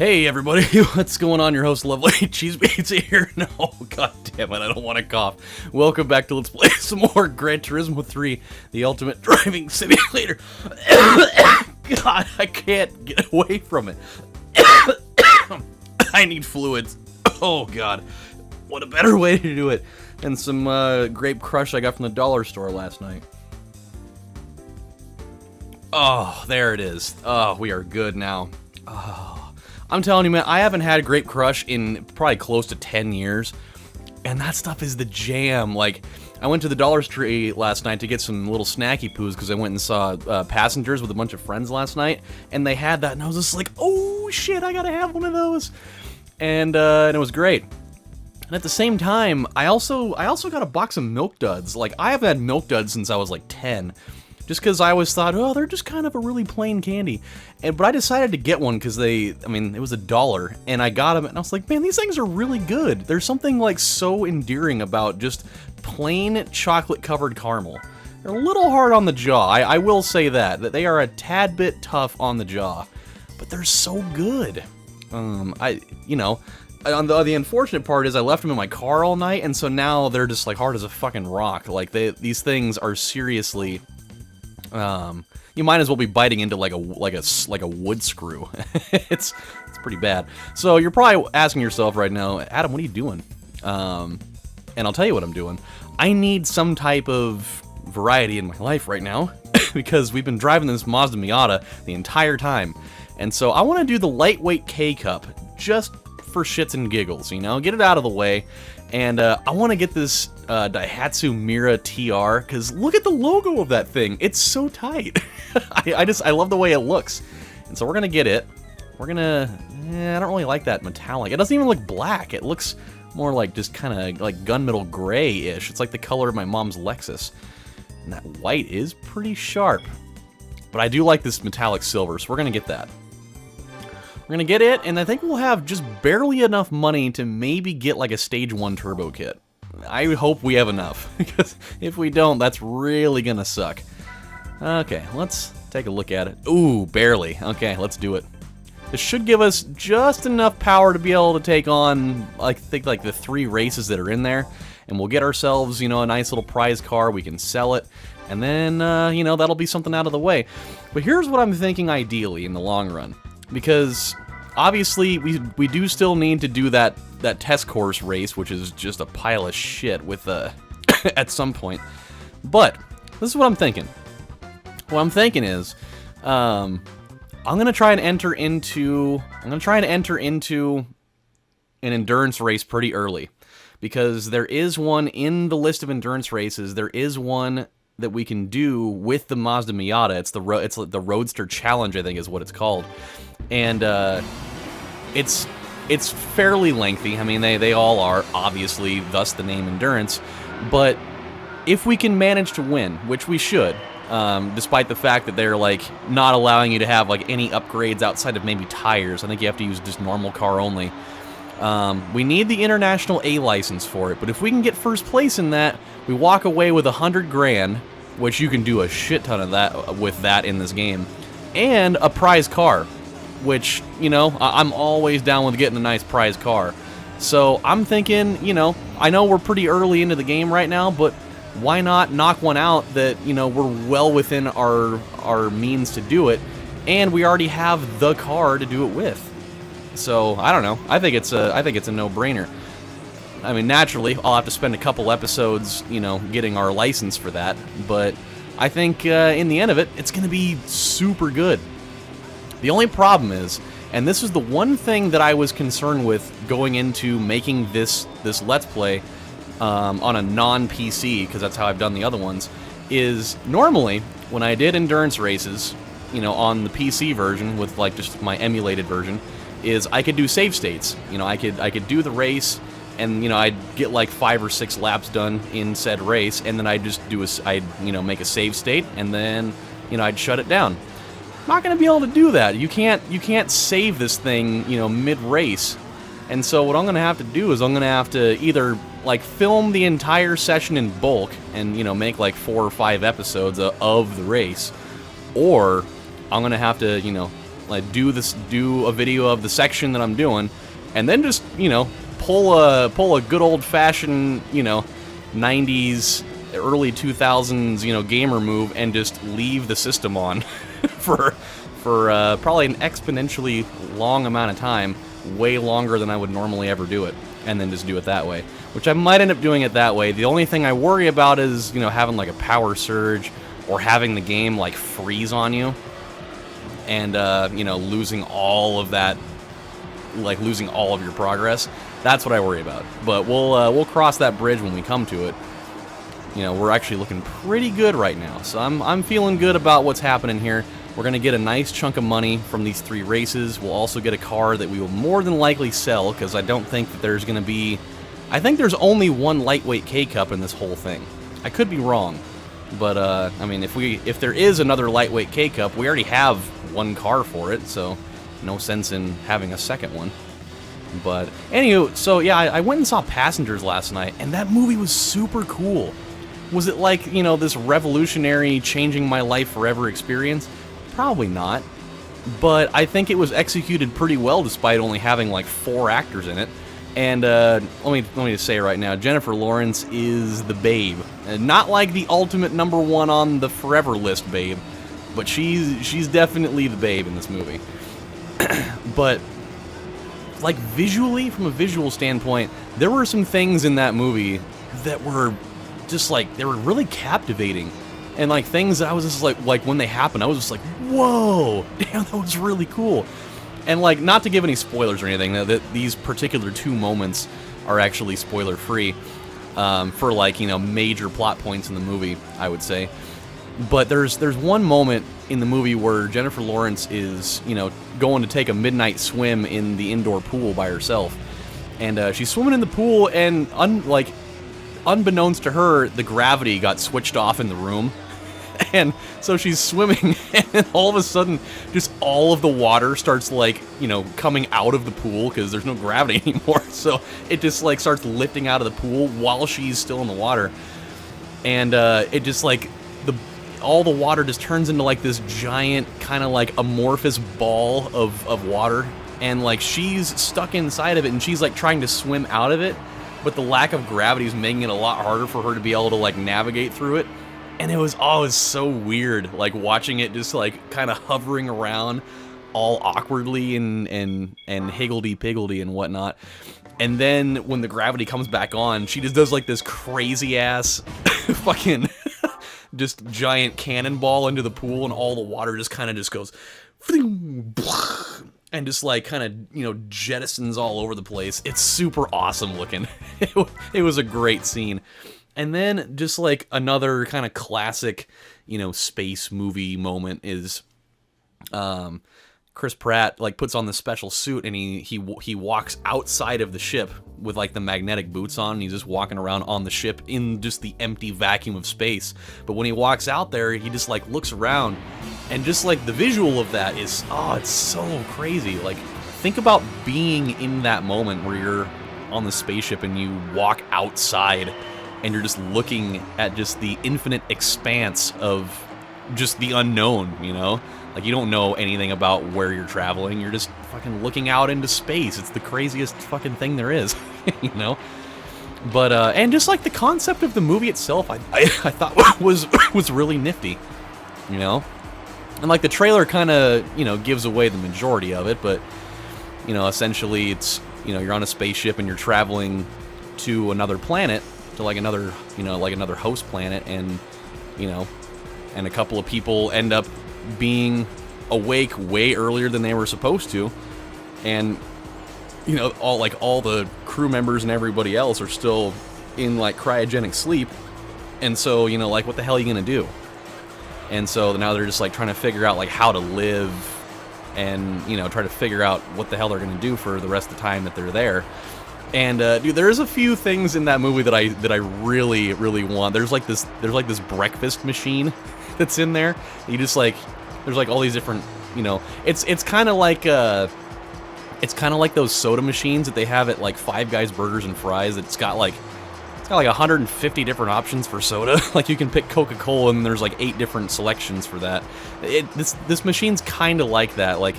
Hey everybody, what's going on? Your host, LovelyCheesePizza here. No, god damn it, I don't want to cough. Welcome back to Let's Play some more Gran Turismo 3, the ultimate driving simulator. God, I can't get away from it. I need fluids. Oh god, what a better way to do it than some grape crush I got from the dollar store last night. Oh, there it is. Oh, we are good now. Oh. I'm telling you, man, I haven't had Grape Crush in probably close to 10 years, and that stuff is the jam. Like, I went to the Dollar Tree last night to get some little snacky poos because I went and saw Passengers with a bunch of friends last night, and they had that, and I was just like, oh shit, I gotta have one of those, and it was great. And at the same time, I also got a box of Milk Duds. Like, I haven't had Milk Duds since I was like 10. Just because I always thought, oh, they're just kind of a really plain candy. But I decided to get one because it was $1, and I got them, and I was like, man, these things are really good. There's something, like, so endearing about just plain chocolate-covered caramel. They're a little hard on the jaw, I will say that they are a tad bit tough on the jaw, but they're so good. The unfortunate part is I left them in my car all night, and so now they're just, like, hard as a fucking rock. Like, these things are seriously... you might as well be biting into like a wood screw. it's pretty bad. So you're probably asking yourself right now, Adam, what are you doing? And I'll tell you what I'm doing. I need some type of variety in my life right now because we've been driving this Mazda Miata the entire time, and so I want to do the lightweight K-Cup just for shits and giggles, you know, get it out of the way. And I want to get this Daihatsu Mira TR, because look at the logo of that thing. It's so tight. I love the way it looks. And so we're going to get it. We're going to... I don't really like that metallic. It doesn't even look black. It looks more like just kind of like gunmetal gray-ish. It's like the color of my mom's Lexus. And that white is pretty sharp. But I do like this metallic silver, so we're going to get that. We're gonna get it, and I think we'll have just barely enough money to maybe get like a Stage 1 turbo kit. I hope we have enough, because if we don't, that's really gonna suck. Okay, let's take a look at it. Ooh, barely. Okay, let's do it. This should give us just enough power to be able to take on, I think, like the 3 races that are in there, and we'll get ourselves, you know, a nice little prize car. We can sell it, and then, you know, that'll be something out of the way. But here's what I'm thinking ideally in the long run. Because, obviously, we do still need to do that test course race, which is just a pile of shit with, at some point. But, this is what I'm thinking. What I'm thinking is, I'm gonna try and enter into an endurance race pretty early. Because there is one in the list of endurance races, there is one that we can do with the Mazda Miata. It's the Roadster Challenge, I think is what it's called. And it's fairly lengthy. I mean, they all are, obviously, thus the name Endurance. But if we can manage to win, which we should, despite the fact that they're like not allowing you to have like any upgrades outside of maybe tires. I think you have to use just normal car only. We need the international A license for it, but if we can get first place in that, we walk away with $100 grand, which you can do a shit ton of that with that in this game, and a prize car, which, you know, I'm always down with getting a nice prize car. So I'm thinking, you know, I know we're pretty early into the game right now, but why not knock one out that, you know, we're well within our means to do it, and we already have the car to do it with. So, I don't know. I think it's a no-brainer. I mean, naturally, I'll have to spend a couple episodes, you know, getting our license for that, but I think in the end of it, it's going to be super good. The only problem is, and this is the one thing that I was concerned with going into making this Let's Play on a non-PC, because that's how I've done the other ones, is normally, when I did endurance races, you know, on the PC version, with like just my emulated version, is I could do save states. You know, I could do the race, and, you know, I'd get like 5 or 6 laps done in said race, and then I'd just I'd, you know, make a save state, and then, you know, I'd shut it down. I'm not gonna be able to do that. You can't save this thing, you know, mid-race. And so what I'm gonna have to do is I'm gonna have to either like film the entire session in bulk and, you know, make like 4 or 5 episodes of the race, or I'm gonna have to, you know, like do a video of the section that I'm doing, and then just, you know, pull a good old-fashioned, you know, 90s, early 2000s, you know, gamer move and just leave the system on for probably an exponentially long amount of time, way longer than I would normally ever do it, and then just do it that way, which I might end up doing it that way. The only thing I worry about is, you know, having like a power surge or having the game like freeze on you and, you know, losing all of that, like losing all of your progress. That's what I worry about. But we'll cross that bridge when we come to it. You know, we're actually looking pretty good right now, so I'm feeling good about what's happening here. We're going to get a nice chunk of money from these 3 races. We'll also get a car that we will more than likely sell, because I don't think that there's going to be... I think there's only one lightweight K-Cup in this whole thing. I could be wrong, but, I mean, if there is another lightweight K-Cup, we already have one car for it, so no sense in having a second one. But, anywho, so yeah, I went and saw Passengers last night, and that movie was super cool. Was it like, you know, this revolutionary, changing my life forever experience? Probably not. But I think it was executed pretty well despite only having like 4 actors in it. And let me just say right now, Jennifer Lawrence is the babe. And not like the ultimate #1 on the forever list babe, but she's definitely the babe in this movie. But like visually, from a visual standpoint, there were some things in that movie that were just like, they were really captivating, and like things that I was just like when they happened, I was just like, whoa, damn, that was really cool. And like, not to give any spoilers or anything, that these particular 2 moments are actually spoiler free for like, you know, major plot points in the movie, I would say. But there's one moment in the movie where Jennifer Lawrence is, you know, going to take a midnight swim in the indoor pool by herself, and she's swimming in the pool, and unbeknownst to her, the gravity got switched off in the room, and so she's swimming, and all of a sudden, just all of the water starts, like, you know, coming out of the pool, because there's no gravity anymore, so it just, like, starts lifting out of the pool while she's still in the water, and, it just, like, all the water just turns into, like, this giant, kind of, like, amorphous ball of water, and, like, she's stuck inside of it, and she's, like, trying to swim out of it, but the lack of gravity is making it a lot harder for her to be able to, like, navigate through it. And it was so weird, like, watching it just, like, kind of hovering around all awkwardly and higgledy-piggledy and whatnot. And then when the gravity comes back on, she just does, like, this crazy-ass fucking just giant cannonball into the pool, and all the water just kind of just goes... and just, like, kind of, you know, jettisons all over the place. It's super awesome looking. It was a great scene. And then, just, like, another kind of classic, you know, space movie moment is, Chris Pratt, like, puts on this special suit, and he walks outside of the ship with, like, the magnetic boots on, and he's just walking around on the ship in just the empty vacuum of space. But when he walks out there, he just, like, looks around, and just, like, the visual of that is, oh, it's so crazy. Like, think about being in that moment where you're on the spaceship and you walk outside, and you're just looking at just the infinite expanse of just the unknown, you know? Like, you don't know anything about where you're traveling, you're just fucking looking out into space. It's the craziest fucking thing there is, you know? But, and just, like, the concept of the movie itself, I thought was really nifty, you know? And, like, the trailer kind of, you know, gives away the majority of it, but, you know, essentially it's, you know, you're on a spaceship and you're traveling to another planet, to, like, another, you know, like another host planet, and, you know, and a couple of people end up being awake way earlier than they were supposed to, and, you know, all the crew members and everybody else are still in, like, cryogenic sleep, and so, you know, like, what the hell are you gonna do? And so now they're just, like, trying to figure out, like, how to live, and, you know, try to figure out what the hell they're gonna do for the rest of the time that they're there. And dude, there's a few things in that movie that I really, really want. There's like this breakfast machine that's in there. You just, like, there's, like, all these different, you know, it's kind of like those soda machines that they have at, like, Five Guys Burgers and Fries. It's got got like 150 different options for soda. Like you can pick Coca-Cola and there's like 8 different selections for that. This machine's kind of like that. Like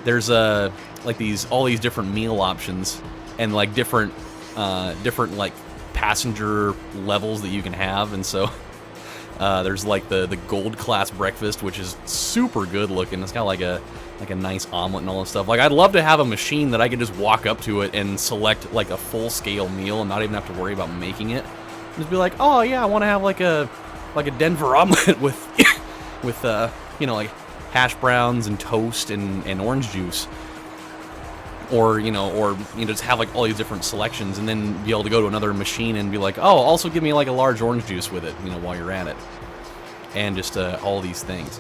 there's like all these different meal options and like different like passenger levels that you can have, and so there's like the gold class breakfast, which is super good looking. It's got like a nice omelet and all this stuff. Like I'd love to have a machine that I could just walk up to it and select like a full scale meal and not even have to worry about making it. Just be like, oh yeah, I want to have like a Denver omelet with you know, like hash browns and toast and orange juice. Or just have like all these different selections, and then be able to go to another machine and be like, oh, also give me like a large orange juice with it, you know, while you're at it, and just all these things.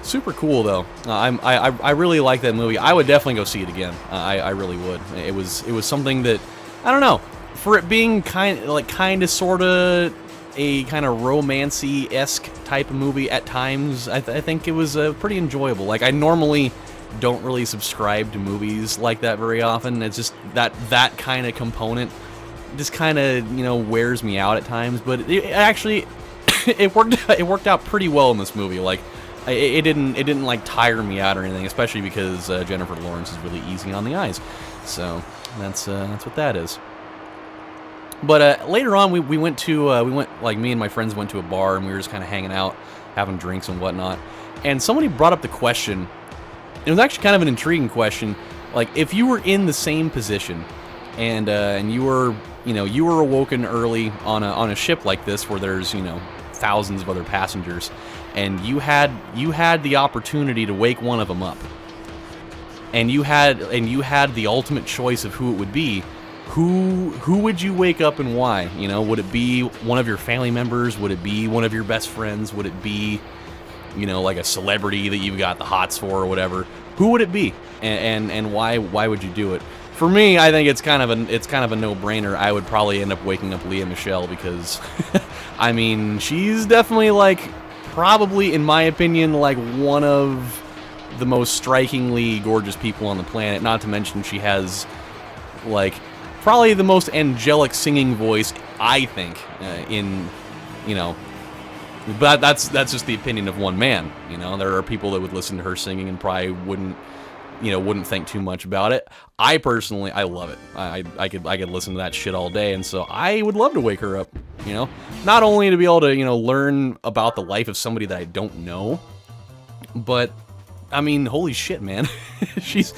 Super cool though. I really like that movie. I would definitely go see it again. I really would. It was something that, I don't know, for it being kind of sort of a kind of romancy-esque type of movie at times. I think it was pretty enjoyable. Like I normally don't really subscribe to movies like that very often. It's just that kind of component just kind of, you know, wears me out at times. But it actually it worked out pretty well in this movie. Like it didn't like tire me out or anything, especially because Jennifer Lawrence is really easy on the eyes. So that's what that is. But later on, we went like me and my friends went to a bar, and we were just kind of hanging out, having drinks and whatnot. And somebody brought up the question. It was actually kind of an intriguing question. Like, if you were in the same position, and you were awoken early on a ship like this, where there's, you know, thousands of other passengers, and you had the opportunity to wake one of them up, and you had the ultimate choice of who it would be, who would you wake up and why? You know, would it be one of your family members? Would it be one of your best friends? Would it be, you know, like a celebrity that you've got the hots for or whatever? Who would it be, and why would you do it? For me, I think it's kind of a no-brainer. I would probably end up waking up Lea Michele, because I mean, she's definitely like, probably in my opinion, like one of the most strikingly gorgeous people on the planet. Not to mention she has like probably the most angelic singing voice, I think, in, you know. But that's just the opinion of one man. You know, there are people that would listen to her singing and probably wouldn't think too much about it. I personally, I love it. I could listen to that shit all day, and so I would love to wake her up. You know, not only to be able to, you know, learn about the life of somebody that I don't know, but I mean, holy shit, man, she's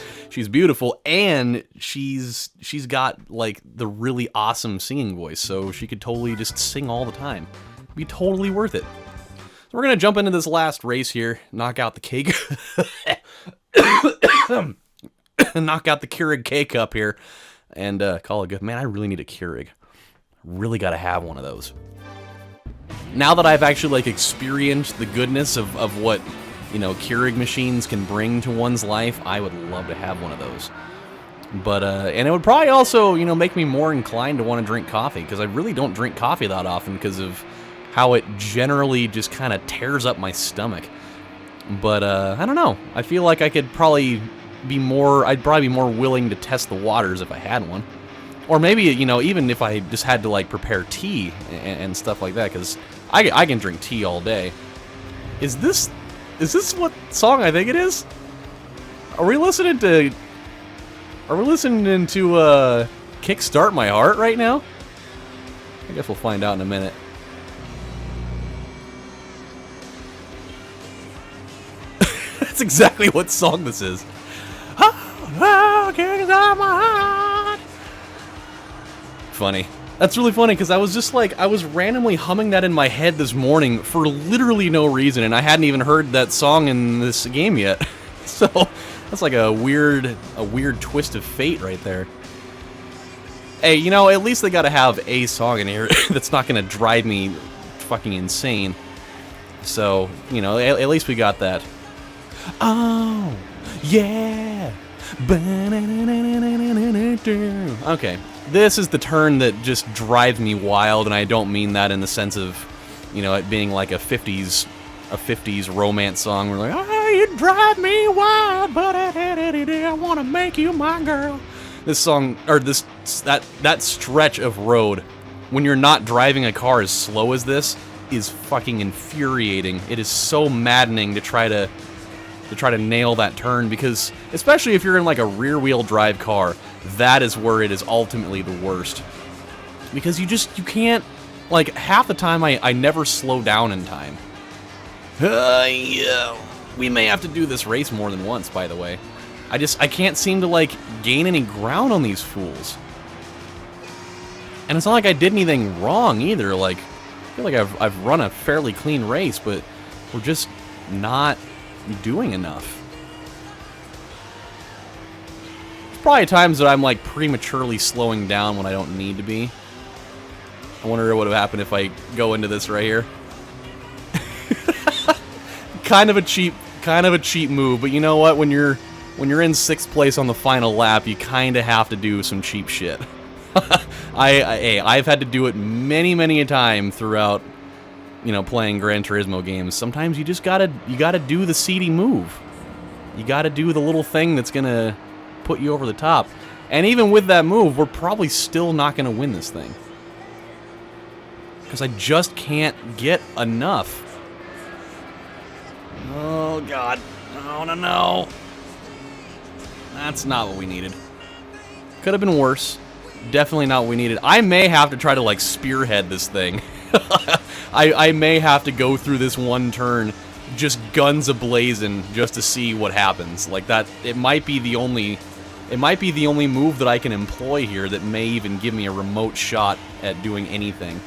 beautiful, and she's got like the really awesome singing voice, so she could totally just sing all the time. Be totally worth it. So we're gonna jump into this last race here, knock out the cake, knock out the Keurig K-Cup here, and call it good. Man, I really need a Keurig. Really gotta have one of those. Now that I've actually like experienced the goodness of what, you know, Keurig machines can bring to one's life, I would love to have one of those. But and it would probably also, you know, make me more inclined to want to drink coffee, because I really don't drink coffee that often because of how it generally just kind of tears up my stomach. But I don't know. I feel like I could probably be more. I'd probably be more willing to test the waters if I had one, or maybe, you know, even if I just had to like prepare tea and stuff like that, because I can drink tea all day. Is this what song I think it is? Are we listening to Kickstart My Heart right now? I guess we'll find out in a minute. That's exactly what song this is. Kickstart my heart. Funny. That's really funny, because I was randomly humming that in my head this morning for literally no reason, and I hadn't even heard that song in this game yet. So that's like a weird twist of fate right there. Hey, you know, at least they gotta have a song in here that's not gonna drive me fucking insane. So, you know, at least we got that. Oh, yeah. Okay, this is the turn that just drives me wild, and I don't mean that in the sense of, you know, it being like a 50s romance song. We're like, oh, you drive me wild, but I want to make you my girl. This song, or that stretch of road when you're not driving a car as slow as this is fucking infuriating. It is so maddening to try to nail that turn, because especially if you're in like a rear-wheel drive car, that is where it is ultimately the worst. Because you can't, like, half the time I never slow down in time. Yeah. We may have to do this race more than once, by the way. I can't seem to, like, gain any ground on these fools. And it's not like I did anything wrong either. Like, I feel like I've run a fairly clean race, but we're just not doing enough. There's probably times that I'm, like, prematurely slowing down when I don't need to be. I wonder what would have happened if I go into this right here. kind of a cheap move, but you know what? When you're in 6th place on the final lap, you kind of have to do some cheap shit. I've had to do it many a time throughout, you know, playing Gran Turismo games. Sometimes you just gotta do the seedy move. You gotta do the little thing that's gonna put you over the top. And even with that move, we're probably still not gonna win this thing. Because I just can't get enough. Oh, God. No. That's not what we needed. Could have been worse. Definitely not what we needed. I may have to try to, like, spearhead this thing. I may have to go through this one turn just guns a-blazing just to see what happens. Like, that, it might be the only move that I can employ here that may even give me a remote shot at doing anything.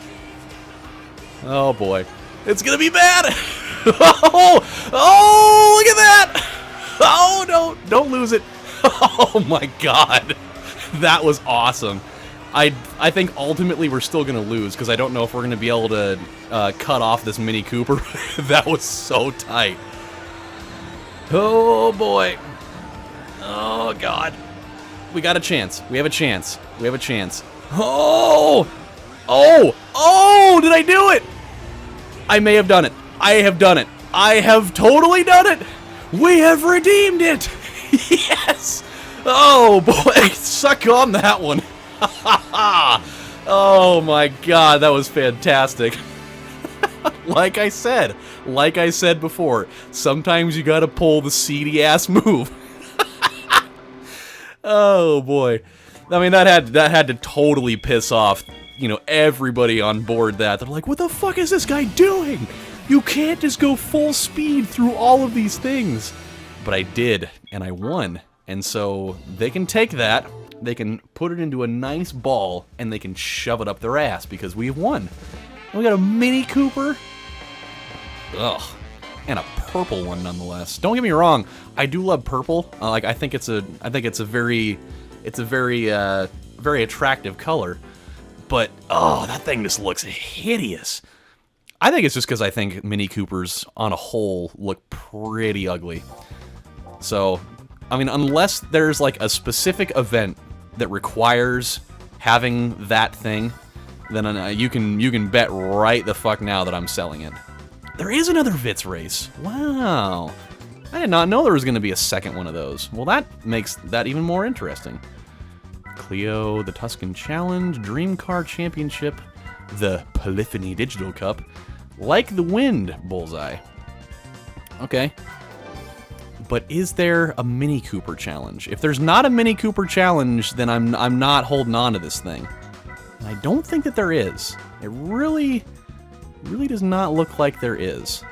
Oh, boy. It's gonna be bad! Oh, look at that! Oh, don't lose it. Oh, my God. That was awesome. I think ultimately we're still going to lose, because I don't know if we're going to be able to cut off this Mini Cooper. That was so tight. Oh, boy. Oh, God. We got a chance. We have a chance. We have a chance. Oh! Did I do it? I may have done it. I have done it. I have totally done it. We have redeemed it. Yes. Oh, boy. Suck on that one. Oh, my God. That was fantastic. Like I said before, sometimes you gotta pull the seedy-ass move. Oh, boy. I mean, that had to totally piss off, you know, everybody on board that. They're like, what the fuck is this guy doing? You can't just go full speed through all of these things. But I did, and I won. And so they can take that, they can put it into a nice ball, and they can shove it up their ass, because we've won. And we got a Mini Cooper. Ugh. And a purple one nonetheless. Don't get me wrong, I do love purple. Like, I think it's a very attractive color. But oh, that thing just looks hideous. I think it's just because I think Mini Coopers on a whole look pretty ugly. So, I mean, unless there's like a specific event that requires having that thing, then you can bet right the fuck now that I'm selling it. There is another Vitz race. Wow. I did not know there was going to be a second one of those. Well, that makes that even more interesting. Clio, the Tuscan Challenge, Dream Car Championship, the Polyphony Digital Cup, Like the Wind Bullseye. Okay. But is there a Mini Cooper challenge? If there's not a Mini Cooper challenge, then I'm not holding on to this thing. And I don't think that there is. It really does not look like there is.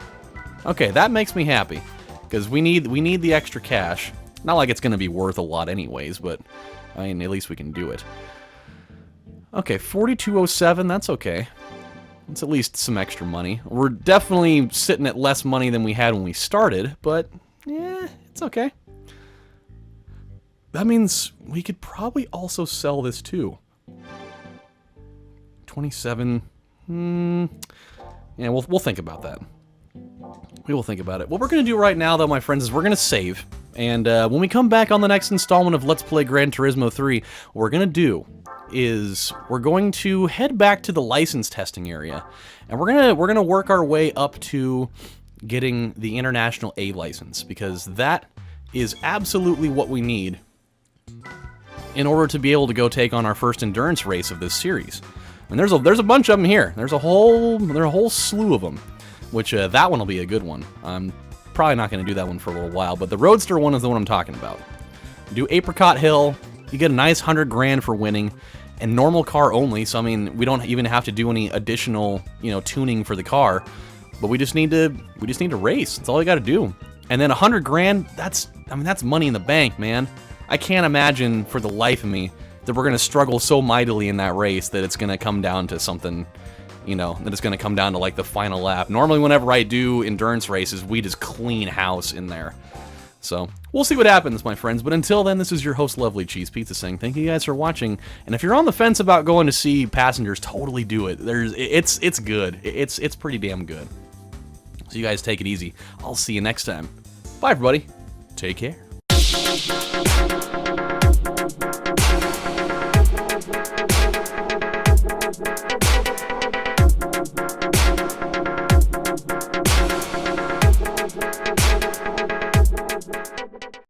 Okay, that makes me happy, because we need the extra cash. Not like it's going to be worth a lot anyways, but I mean, at least we can do it. Okay, 4207, that's okay. It's at least some extra money. We're definitely sitting at less money than we had when we started, but yeah, it's okay. That means we could probably also sell this too. 27. Yeah, we'll think about that. We will think about it. What we're going to do right now, though, my friends, is we're going to save. And when we come back on the next installment of Let's Play Gran Turismo 3, what we're going to do is we're going to head back to the license testing area. And we're going to work our way up to getting the International A license, because that is absolutely what we need in order to be able to go take on our first endurance race of this series. And there's a bunch of them here. There's a whole slew of them, which that one will be a good one. I'm probably not going to do that one for a little while, but the Roadster one is the one I'm talking about. Do Apricot Hill, you get a nice 100 grand for winning, and normal car only, so I mean, we don't even have to do any additional, you know, tuning for the car, but we just need to race. That's all you got to do. And then 100 grand, that's money in the bank, man. I can't imagine for the life of me that we're going to struggle so mightily in that race that it's going to come down to something, you know, that it's going to come down to like the final lap. Normally whenever I do endurance races, we just clean house in there. So, we'll see what happens, my friends. But until then, this is your host, LovelyCheesePizza, saying thank you guys for watching. And if you're on the fence about going to see Passengers, totally do it. It's good. It's pretty damn good. So you guys take it easy. I'll see you next time. Bye, everybody. Take care.